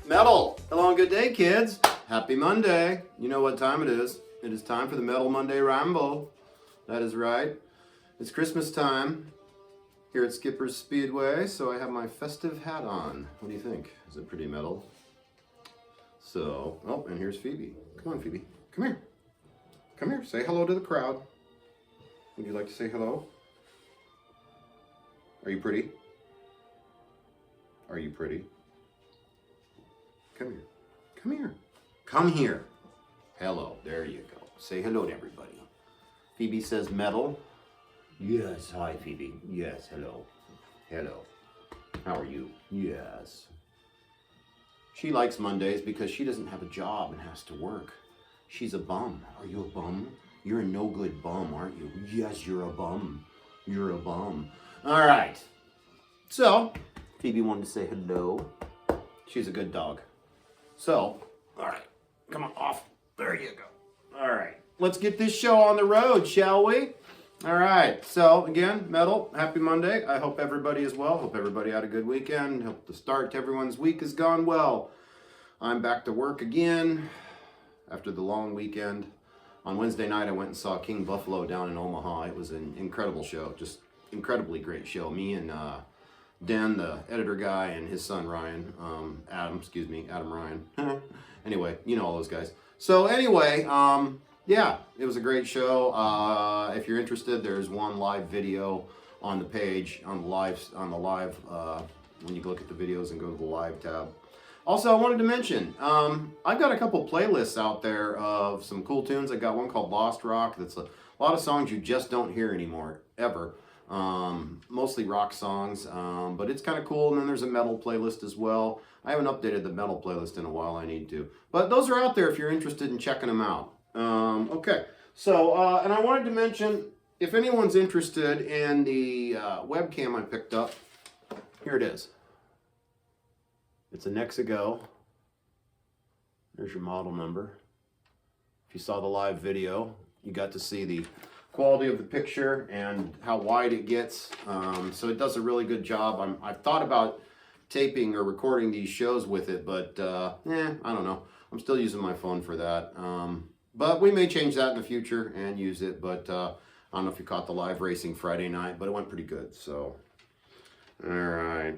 Metal! Hello and good day, kids. Happy Monday. You know what time it is. It is time for the Metal Monday Ramble. That is right. It's Christmas time here at Skipper's Speedway, so I have my festive hat on. What do you think? Is it pretty metal? So, oh, and here's Phoebe. Come on, Phoebe. Come here. Come here. Say hello to the crowd. Would you like to say hello? Are you pretty? Are you pretty? Come here. Come here. Come here. Hello. There you go. Say hello to everybody. Phoebe says metal. Yes. Hi, Phoebe. Yes. Hello. Hello. How are you? Yes. She likes Mondays because she doesn't have a job and has to work. She's a bum. Are you a bum? You're a no good bum, aren't you? Yes, you're a bum. You're a bum. All right. So, Phoebe wanted to say hello. She's a good dog. So, all right. Come on, off. There you go. All right. Let's get this show on the road, shall we? All right. So, again, Metal, happy Monday. I hope everybody is well. Hope everybody had a good weekend. Hope the start to everyone's week has gone well. I'm back to work again after the long weekend. On Wednesday night, I went and saw King Buffalo down in Omaha. It was an incredible show, just incredibly great show. Me and Dan, the editor guy, and his son Ryan, Adam Ryan. Anyway, you know all those guys. So anyway, yeah, it was a great show. If you're interested, there's one live video on the page, on the live, when you look at the videos and go to the live tab. Also, I wanted to mention, I've got a couple playlists out there of some cool tunes. I got one called Lost Rock. That's a lot of songs you just don't hear anymore, ever. Mostly rock songs, but it's kind of cool. And then there's a metal playlist as well. I haven't updated the metal playlist in a while. I need to. But those are out there if you're interested in checking them out. Okay, so, and I wanted to mention, if anyone's interested in the webcam I picked up, here it is. It's a Nexigo. There's your model number. If you saw the live video, you got to see the quality of the picture and how wide it gets. So it does a really good job. I've thought about taping or recording these shows with it, but I don't know. I'm still using my phone for that. But we may change that in the future and use it. But I don't know if you caught the live racing Friday night, but it went pretty good. So, all right.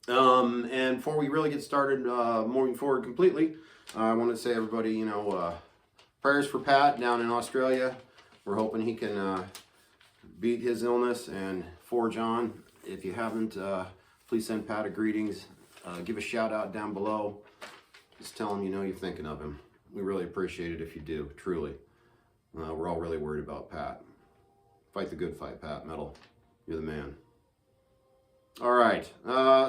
And before we really get started moving forward completely, I want to say everybody, you know, prayers for Pat down in Australia. We're hoping he can beat his illness and forge on. If you haven't, please send Pat a greetings. Give a shout out down below. Just tell him you know you're thinking of him. We really appreciate it if you do, truly. We're all really worried about Pat. Fight the good fight, Pat. Metal. You're the man. All right.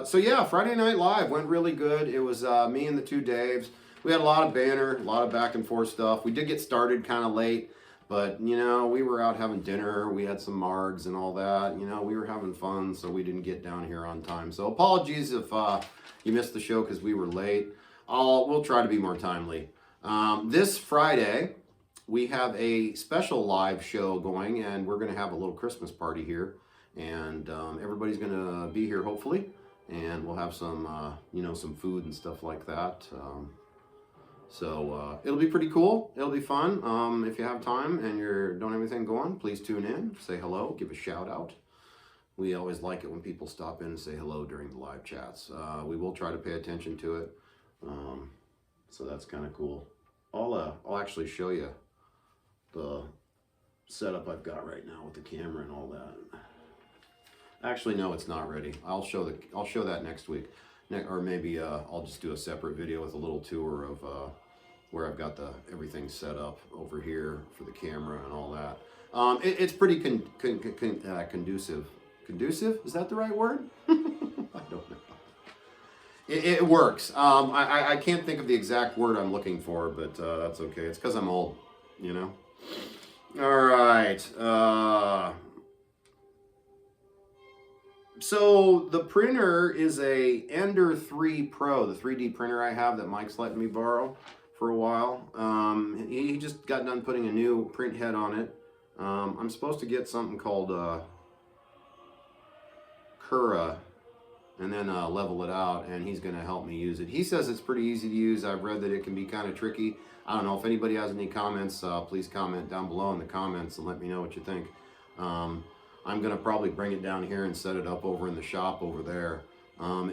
So yeah, Friday Night Live went really good. It was me and the two Daves. We had a lot of banter, a lot of back and forth stuff. We did get started kind of late, but you know, we were out having dinner. We had some margs and all that. You know, we were having fun, so we didn't get down here on time. So apologies if you missed the show because we were late. We'll try to be more timely. This Friday, we have a special live show going, and we're going to have a little Christmas party here. And everybody's going to be here, hopefully. And we'll have some, you know, some food and stuff like that. So it'll be pretty cool. It'll be fun. If you have time and you don't have anything going, please tune in, say hello, give a shout out. We always like it when people stop in and say hello during the live chats. We will try to pay attention to it. So that's kind of cool. I'll actually show you the setup I've got right now with the camera and all that. Actually, no, it's not ready. I'll show that next week, or maybe I'll just do a separate video with a little tour of where I've got everything set up over here for the camera and all that. It's pretty conducive. Conducive? Is that the right word? I don't know. It works. I can't think of the exact word I'm looking for, but that's okay. It's because I'm old, you know. All right. So the printer is a Ender 3 Pro, the 3D printer I have that Mike's letting me borrow for a while. He just got done putting a new print head on it. I'm supposed to get something called Carrera and then level it out, and he's going to help me use it. He says it's pretty easy to use. I've read that it can be kind of tricky. I don't know if anybody has any comments. Please comment down below in the comments and let me know what you think. I'm going to probably bring it down here and set it up over in the shop over there.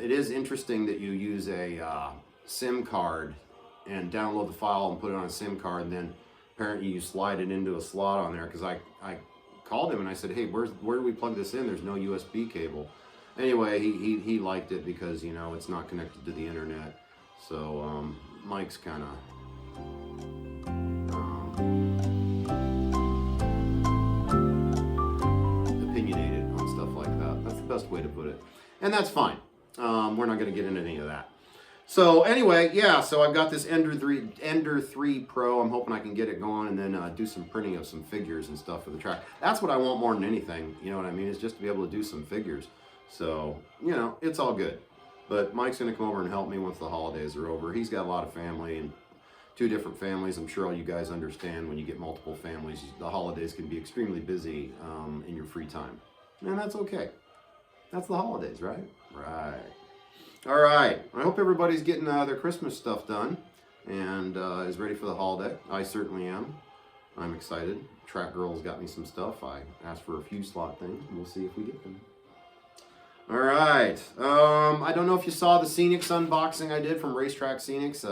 It is interesting that you use a SIM card and download the file and put it on a SIM card, and then apparently you slide it into a slot on there, because I called him and I said, hey, where do we plug this in? There's no USB cable. Anyway, he liked it because, you know, it's not connected to the internet. So Mike's kind of opinionated on stuff like that. That's the best way to put it. And that's fine. We're not going to get into any of that. So anyway, yeah, so I've got this Ender 3 Pro. I'm hoping I can get it going and then do some printing of some figures and stuff for the track. That's what I want more than anything, you know what I mean, is just to be able to do some figures. So, you know, it's all good. But Mike's going to come over and help me once the holidays are over. He's got a lot of family, and 2 different families. I'm sure all you guys understand when you get multiple families, the holidays can be extremely busy in your free time. And that's okay. That's the holidays, right? Right. All right. I hope everybody's getting their Christmas stuff done and is ready for the holiday. I certainly am. I'm excited. Track Girl's got me some stuff. I asked for a few slot things. We'll see if we get them. All right. I don't know if you saw the Scenics unboxing I did from Racetrack Scenics.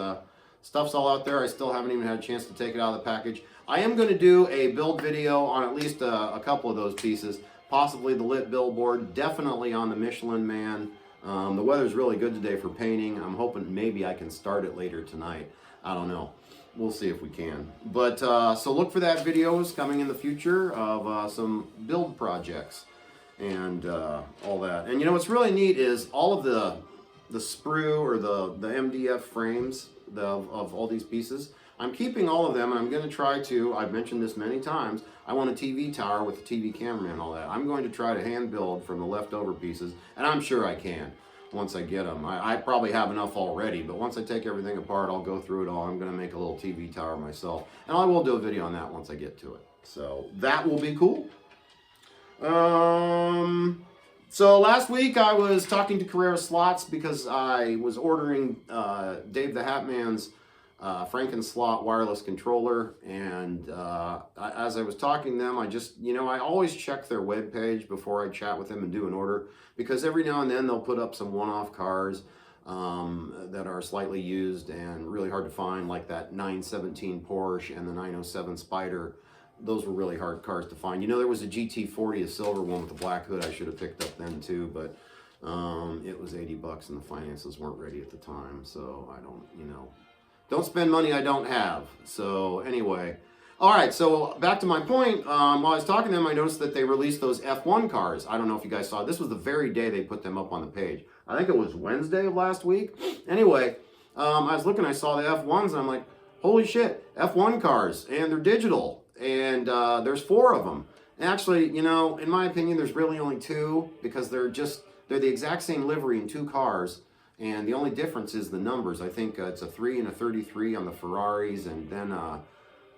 Stuff's all out there. I still haven't even had a chance to take it out of the package. I am going to do a build video on at least a couple of those pieces. Possibly the lit billboard. Definitely on the Michelin Man. The weather's really good today for painting. I'm hoping maybe I can start it later tonight. I don't know. We'll see if we can. But so look for that videos coming in the future of some build projects and all that. And you know what's really neat is all of the sprue or the MDF frames of all these pieces. I'm keeping all of them, and I'm going to try to, I've mentioned this many times, I want a TV tower with a TV cameraman and all that. I'm going to try to hand build from the leftover pieces, and I'm sure I can once I get them. I probably have enough already, but once I take everything apart, I'll go through it all. I'm going to make a little TV tower myself, and I will do a video on that once I get to it. So that will be cool. So last week I was talking to Carrera Slots because I was ordering Dave the Hat Man's Franken slot wireless controller, and as I was talking to them, I just, you know, I always check their webpage before I chat with them and do an order, because every now and then they'll put up some one-off cars that are slightly used and really hard to find, like that 917 Porsche and the 907 Spider. Those were really hard cars to find. You know, there was a GT40, a silver one with a black hood I should have picked up then too, but it was 80 bucks and the finances weren't ready at the time, so I don't, you know, don't spend money I don't have. So anyway, all right, so back to my point. While I was talking to them, I noticed that they released those F1 cars. I don't know if you guys saw. This was the very day they put them up on the page. I think it was Wednesday of last week. Anyway, I was looking, I saw the F1s, and I'm like, holy shit, F1 cars, and they're digital, and there's 4 of them. And actually, you know, in my opinion, there's really only 2, because they're the exact same livery in 2 cars. And the only difference is the numbers. I think it's a 3 and a 33 on the Ferraris, and then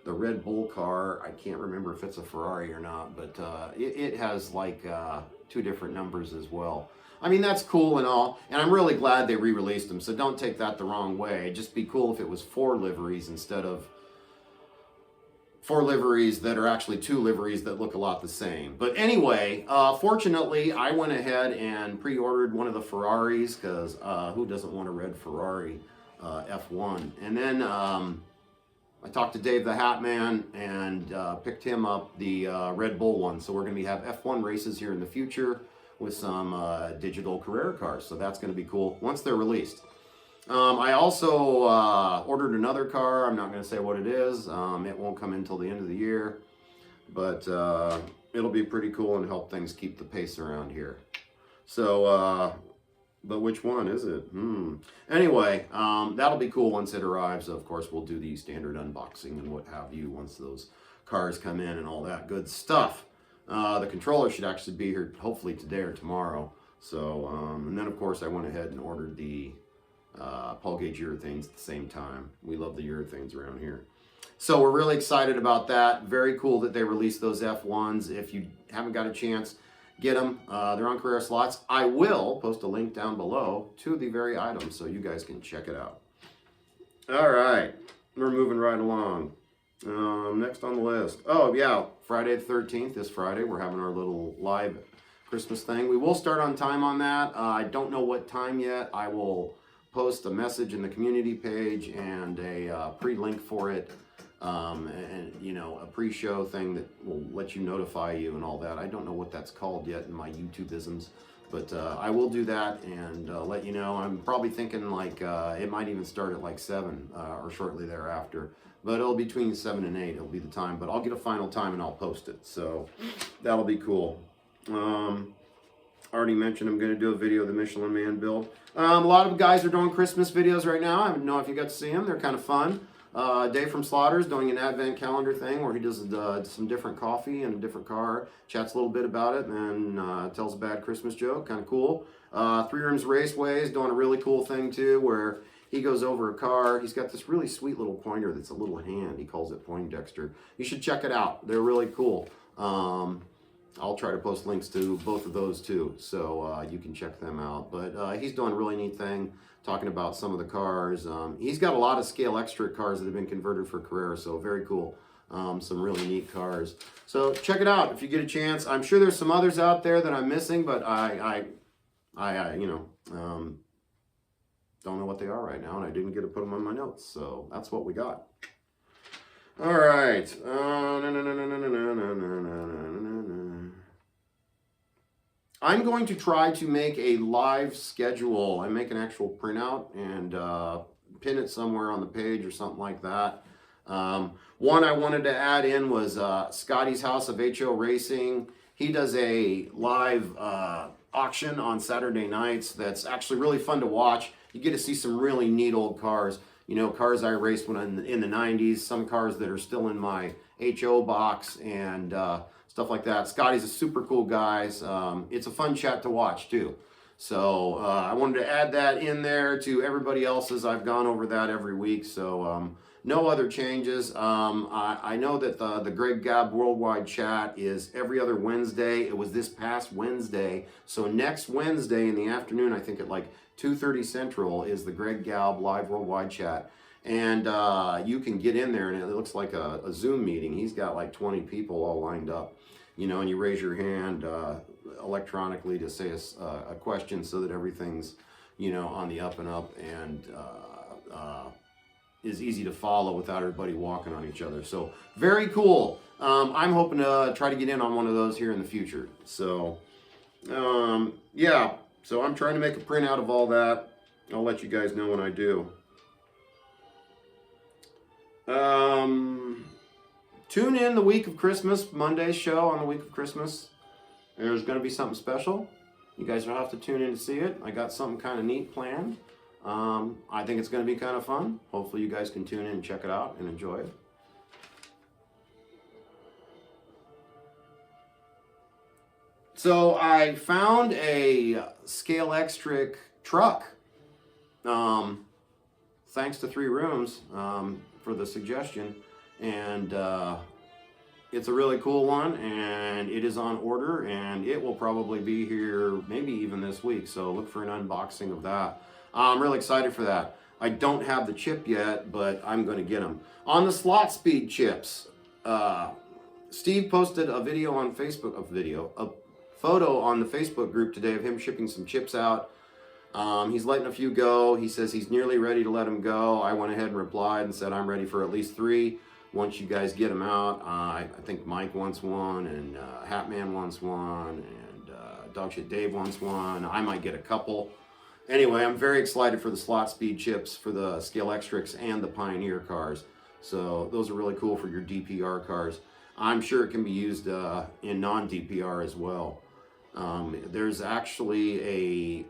the Red Bull car, I can't remember if it's a Ferrari or not, but it has like 2 different numbers as well. I mean, that's cool and all, and I'm really glad they re-released them, so don't take that the wrong way. It'd just be cool if it was 4 liveries instead of 4 liveries that are actually 2 liveries that look a lot the same. But anyway, fortunately, I went ahead and pre-ordered one of the Ferraris, because who doesn't want a red Ferrari F1? And then I talked to Dave the Hat Man and picked him up the Red Bull one. So we're going to have F1 races here in the future with some digital Carrera cars. So that's going to be cool once they're released. I also ordered another car. I'm not going to say what it is. It won't come in until the end of the year, but it'll be pretty cool and help things keep the pace around here. So, but which one is it? Anyway, that'll be cool once it arrives. Of course, we'll do the standard unboxing and what have you once those cars come in and all that good stuff. The controller should actually be here hopefully today or tomorrow. So, and then of course I went ahead and ordered the Paul Gauge urethanes at the same time. We love the urethanes around here. So we're really excited about that. Very cool that they released those F1s. If you haven't got a chance, get them. They're on Carrera slots. I will post a link down below to the very items so you guys can check it out. All right, we're moving right along. Next on the list. Oh, yeah, Friday the 13th, this Friday, we're having our little live Christmas thing. We will start on time on that. I don't know what time yet. I will post a message in the community page and a pre-link for it, and you know, a pre-show thing that will let you notify you and all that. I don't know what that's called yet in my YouTube-isms, but I will do that and let you know. I'm probably thinking like it might even start at like 7 or shortly thereafter. But it'll be between 7 and 8, it'll be the time. But I'll get a final time and I'll post it. So that'll be cool. Already mentioned I'm going to do a video of the Michelin Man build. A lot of guys are doing Christmas videos right now. I don't know if you got to see them. They're kind of fun. Dave from Slaughter's doing an advent calendar thing where he does some different coffee and a different car, chats a little bit about it, and tells a bad Christmas joke. Kind of cool. Three Rooms Raceways doing a really cool thing too where he goes over a car. He's got this really sweet little pointer that's a little hand. He calls it Poindexter. You should check it out. They're really cool. I'll try to post links to both of those too, so you can check them out. But he's doing a really neat thing, talking about some of the cars. He's got a lot of Scale Extra cars that have been converted for Carrera, so very cool. Some really neat cars. So check it out if you get a chance. I'm sure there's some others out there that I'm missing, but I you know, don't know what they are right now, and I didn't get to put them on my notes, so that's what we got. All right. I'm going to try to make a live schedule. I make an actual printout and pin it somewhere on the page or something like that. One I wanted to add in was Scotty's House of HO Racing. He does a live auction on Saturday nights that's actually really fun to watch. You get to see some really neat old cars. You know, cars I raced when in the 90s, some cars that are still in my HO box and stuff like that. Scotty's a super cool guy. It's a fun chat to watch too. So I wanted to add that in there to everybody else's. I've gone over that every week. So no other changes. I know that the Greg Gab Worldwide Chat is every other Wednesday. It was this past Wednesday. So next Wednesday in the afternoon, I think at like 2:30 Central is the Greg Gab Live Worldwide Chat. And you can get in there and it looks like a Zoom meeting. He's got like 20 people all lined up, you know, and you raise your hand electronically to say a question so that everything's, you know, on the up and up and is easy to follow without everybody walking on each other. So very cool. I'm hoping to try to get in on one of those here in the future. So yeah, so I'm trying to make a printout of all that. I'll let you guys know when I do. Tune in the week of Christmas, Monday's show on the week of Christmas. There's going to be something special. You guys will have to tune in to see it. I got something kind of neat planned. I think it's going to be kind of fun. Hopefully you guys can tune in and check it out and enjoy it. So I found a Scale Extra truck. Thanks to Three Rooms for the suggestion. And it's a really cool one, and it is on order, and it will probably be here maybe even this week. So look for an unboxing of that. I'm really excited for that. I don't have the chip yet, but I'm going to get them. On the slot speed chips, Steve posted a video on Facebook, a photo on the Facebook group today of him shipping some chips out. He's letting a few go. He says he's nearly ready to let them go. I went ahead and replied and said I'm ready for at least 3 once you guys get them out. I think Mike wants one, and Hatman wants one, and Dogshit Dave wants one. I might get a couple. Anyway, I'm very excited for the slot speed chips for the Scale Extrics and the Pioneer cars. So those are really cool for your DPR cars. I'm sure it can be used in non-DPR as well. There's actually a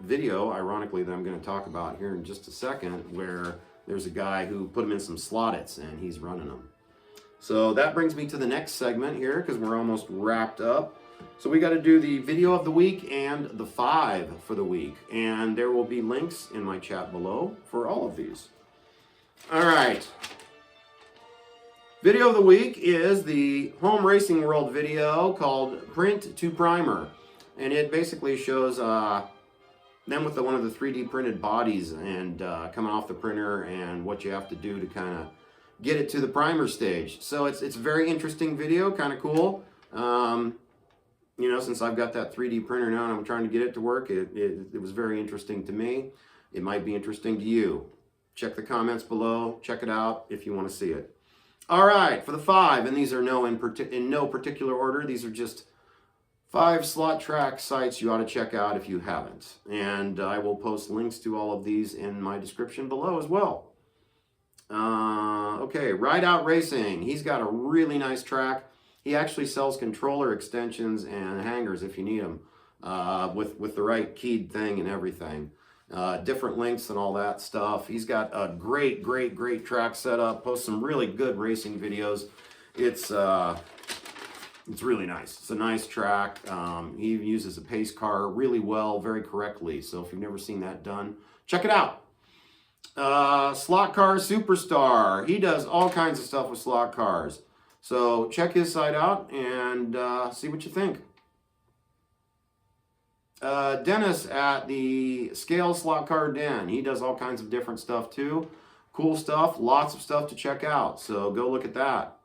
video, ironically, that I'm going to talk about here in just a second, where there's a guy who put them in some Slottits and he's running them. So that brings me to the next segment here, because we're almost wrapped up. So we got to do the video of the week and the 5 for the week, and there will be links in my chat below for all of these. All right, Video of the week is the Home Racing World video called Print to Primer. And it basically shows them with one of the 3D printed bodies and coming off the printer and what you have to do to kind of get it to the primer stage. So it's a very interesting video, kind of cool. You know, since I've got that 3D printer now and I'm trying to get it to work, it was very interesting to me. It might be interesting to you. Check the comments below. Check it out if you want to see it. All right, for the 5, and these are in no particular order. These are just 5 slot track sites you ought to check out if you haven't. And I will post links to all of these in my description below as well. Okay, Ride Out Racing. He's got a really nice track. He actually sells controller extensions and hangers if you need them with the right keyed thing and everything. Different links and all that stuff. He's got a great track setup. Posts some really good racing videos. It's really nice. It's a nice track. He uses a pace car really well, very correctly. So if you've never seen that done, check it out. Slot Car Superstar. He does all kinds of stuff with slot cars. So check his site out and see what you think. Dennis at the Scale Slot Car Den. He does all kinds of different stuff too. Cool stuff. Lots of stuff to check out. So go look at that.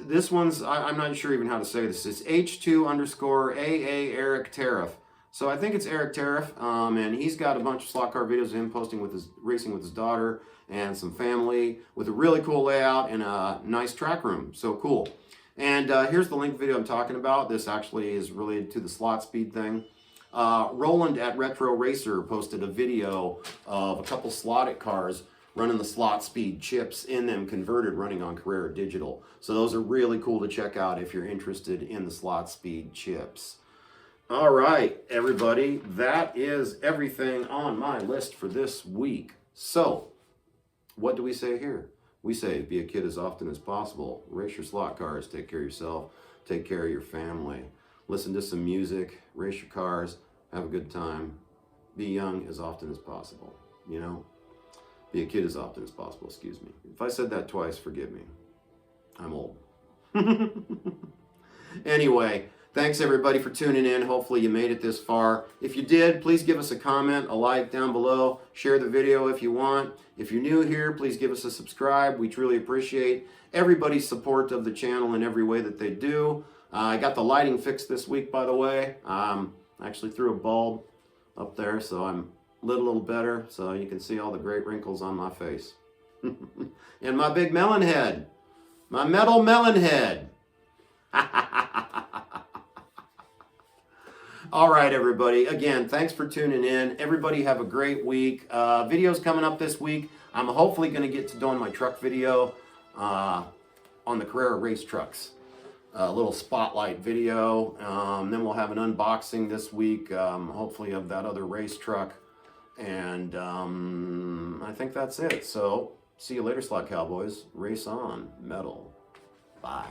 This one's, I'm not sure even how to say this. It's H2_AA Eric Tariff. So I think it's Eric Tariff, and he's got a bunch of slot car videos of him posting with his racing with his daughter and some family with a really cool layout and a nice track room. So cool. And here's the link video I'm talking about. This actually is related to the slot speed thing. Roland at Retro Racer posted a video of a couple slotted cars running the slot speed chips in them converted, running on Carrera Digital. So those are really cool to check out if you're interested in the slot speed chips. All right, everybody, that is everything on my list for this week. So what do we say here? We say be a kid as often as possible. Race your slot cars. Take care of yourself. Take care of your family. Listen to some music. Race your cars. Have a good time. Be young as often as possible. You know? Be a kid as often as possible. Excuse me. If I said that twice, forgive me. I'm old. Anyway, thanks everybody for tuning in. Hopefully you made it this far. If you did, please give us a comment, a like down below. Share the video if you want. If you're new here, please give us a subscribe. We truly appreciate everybody's support of the channel in every way that they do. I got the lighting fixed this week, by the way. I actually threw a bulb up there, so I'm lit a little better, so you can see all the great wrinkles on my face. And my big melon head. My metal melon head. All right, everybody. Again, thanks for tuning in. Everybody have a great week. Videos coming up this week. I'm hopefully going to get to doing my truck video on the Carrera race trucks. A little spotlight video. Then we'll have an unboxing this week, hopefully of that other race truck. And I think that's it. So, see you later, Slot Cowboys. Race on. Metal. Bye.